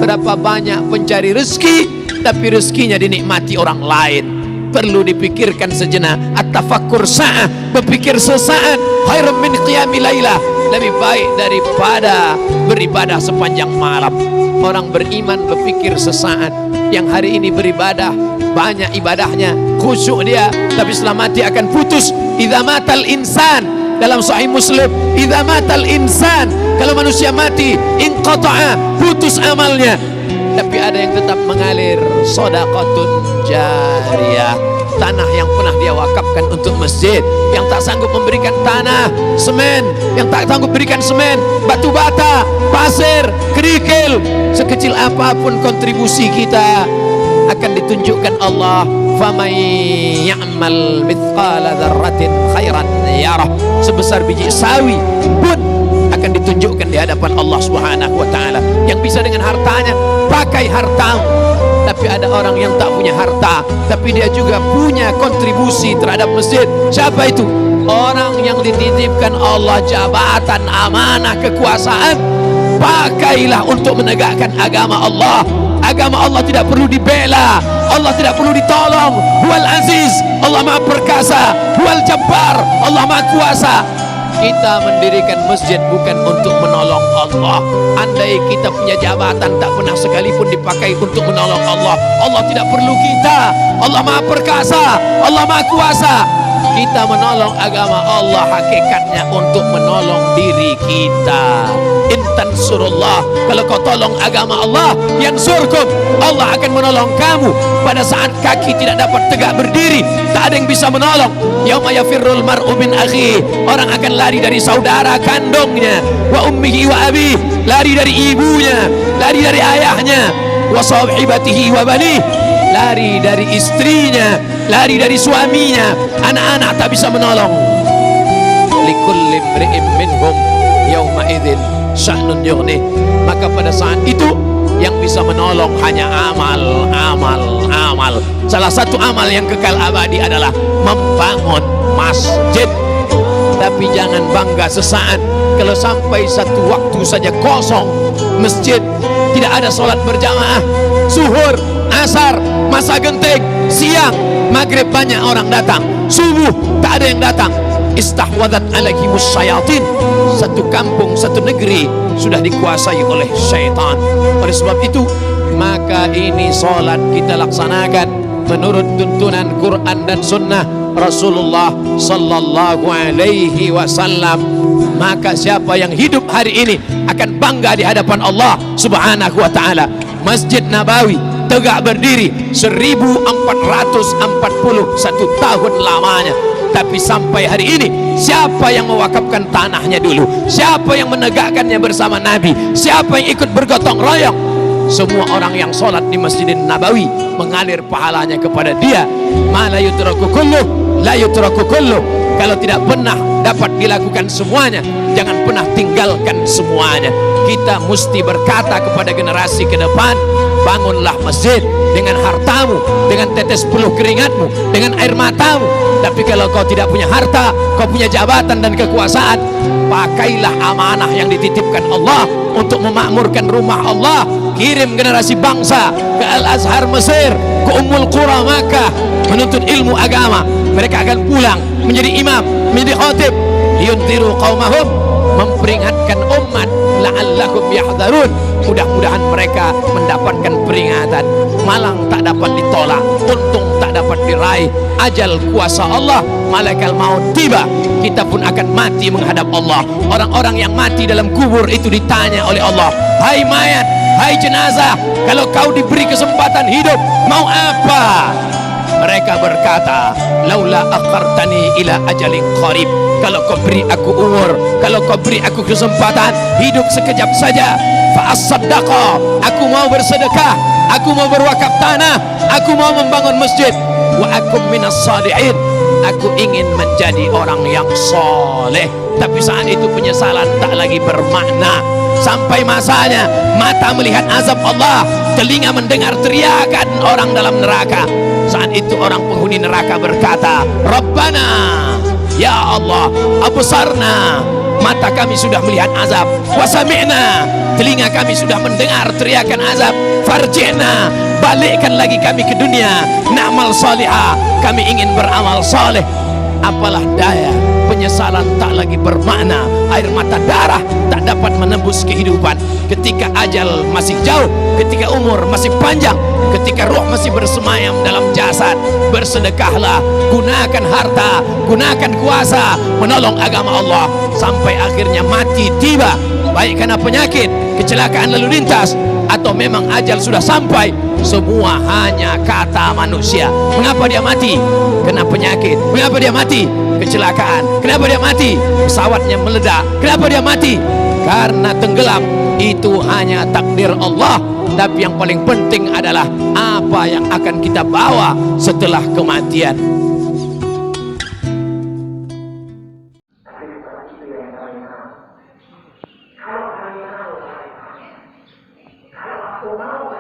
Berapa banyak pencari rezeki, tapi rezekinya dinikmati orang lain. Perlu dipikirkan sejenak. At-tafakkur sa'ah, berpikir sesaat, khairum min qiyamil lailah, lebih baik daripada beribadah sepanjang malam. Orang beriman berpikir sesaat. Yang hari ini beribadah, banyak ibadahnya, khusyuk dia, tapi setelah mati akan putus. Idza matal insan, dalam Sahih Muslim, idza matal insan, kalau manusia mati, inqata'a, putus amalnya. Tapi ada yang tetap mengalir, shadaqatun jariyah, tanah yang pernah dia wakafkan untuk masjid. Yang tak sanggup memberikan tanah, semen, yang tak sanggup berikan semen, batu bata, pasir, kerikil, sekecil apapun kontribusi kita akan ditunjukkan Allah. Faman ya'mal mithqala dzarratin khairan yarah, sebesar biji sawi pun akan ditunjukkan di hadapan Allah Subhanahu wa taala. Yang bisa dengan hartanya, pakai hartamu. Tapi ada orang yang tak punya harta, tapi dia juga punya kontribusi terhadap masjid. Siapa itu? Orang yang dititipkan Allah jabatan, amanah, kekuasaan. Pakailah untuk menegakkan agama Allah. Agama Allah tidak perlu dibela, Allah tidak perlu ditolong. Huwal Aziz, Allah Maha Perkasa. Huwal Jabbar, Allah Maha Kuasa. Kita mendirikan masjid bukan untuk menolong Allah. Andai kita punya jabatan, tak pernah sekalipun dipakai untuk menolong Allah. Allah tidak perlu kita. Allah Maha Perkasa, Allah Maha Kuasa. Kita menolong agama Allah hakikatnya untuk menolong diri kita. Intan surullah, kalau kau tolong agama Allah, yang surkum, Allah akan menolong kamu. Pada saat kaki tidak dapat tegak berdiri, tak ada yang bisa menolong. Yauma yafirrul mar'u min akhi, orang akan lari dari saudara kandungnya. Wa ummihi wa abi, lari dari ibunya, lari dari ayahnya. Wa sahibatihi wa bani, lari dari istrinya, lari dari suaminya. Anak-anak tak bisa menolong. Likulli imri'in minhum yauma idzin sya'nun yughni, maka pada saat itu yang bisa menolong hanya amal, amal, amal. Salah satu amal yang kekal abadi adalah membangun masjid. Tapi jangan bangga sesaat kalau sampai satu waktu saja kosong masjid, tidak ada sholat berjamaah. Zuhur, asar, masa genting, siang, maghrib banyak orang datang, subuh tak ada yang datang. Istahwadat alaihimus syayatin, satu kampung, satu negeri sudah dikuasai oleh syaitan. Oleh sebab itu, maka ini solat kita laksanakan menurut tuntunan Quran dan Sunnah Rasulullah Sallallahu Alaihi Wasallam. Maka siapa yang hidup hari ini akan bangga di hadapan Allah Subhanahu Wa Taala. Masjid Nabawi tegak berdiri 1441 tahun lamanya. Tapi sampai hari ini, siapa yang mewakafkan tanahnya dulu? Siapa yang menegakkannya bersama Nabi? Siapa yang ikut bergotong royong? Semua orang yang sholat di Masjidin Nabawi mengalir pahalanya kepada dia. Ma la yutraku kulluh, la yutraku kulluh. Kalau tidak pernah dapat dilakukan semuanya, jangan pernah tinggalkan semuanya. Kita mesti berkata kepada generasi ke depan, bangunlah masjid dengan hartamu, dengan tetes peluh keringatmu, dengan air matamu. Tapi kalau kau tidak punya harta, kau punya jabatan dan kekuasaan, pakailah amanah yang dititipkan Allah untuk memakmurkan rumah Allah. Kirim generasi bangsa ke Al-Azhar Mesir, ke Ummul Qura Makkah, menuntut ilmu agama. Mereka akan pulang menjadi imam, menjadi khatib. Liyunziru qaumahum, memperingatkan umat, la'allahum yahdharun. Mudah-mudahan mereka mendapatkan peringatan. Malang tak dapat ditolak, untung tak dapat diraih. Ajal kuasa Allah, malaikat maut tiba, kita pun akan mati menghadap Allah. Orang-orang yang mati dalam kubur itu ditanya oleh Allah, hai mayat, hai jenazah, kalau kau diberi kesempatan hidup, mau apa? Mereka berkata, laula akhartani ila ajalin qarib, kalau kau beri aku umur, kalau kau beri aku kesempatan hidup sekejap saja, fa as-saddaqa, aku mau bersedekah, aku mau berwakaf tanah, aku mau membangun masjid. Wa akum minas salihin, aku ingin menjadi orang yang soleh. Tapi saat itu penyesalan tak lagi bermakna. Sampai masanya mata melihat azab Allah, telinga mendengar teriakan orang dalam neraka. Saat itu orang penghuni neraka berkata, Rabbana, ya Allah, absarna mata kami sudah melihat azab. Wa sami'na, telinga kami sudah mendengar teriakan azab. Farji'na, balikkan lagi kami ke dunia. Na'mal salihah, kami ingin beramal saleh. Apalah daya, penyesalan tak lagi bermakna, air mata darah tak dapat menembus kehidupan. Ketika ajal masih jauh, ketika umur masih panjang, ketika ruh masih bersemayam dalam jasad, bersedekahlah, gunakan harta, gunakan kuasa menolong agama Allah sampai akhirnya mati tiba, baik karena penyakit, kecelakaan lalu lintas, atau memang ajal sudah sampai. Semua hanya kata manusia. Mengapa dia mati? Kena penyakit. Mengapa dia mati? Kecelakaan. Kenapa dia mati? Pesawatnya meledak. Kenapa dia mati? Karena tenggelam. Itu hanya takdir Allah. Tapi yang paling penting adalah apa yang akan kita bawa setelah kematian. Kalau aku mau,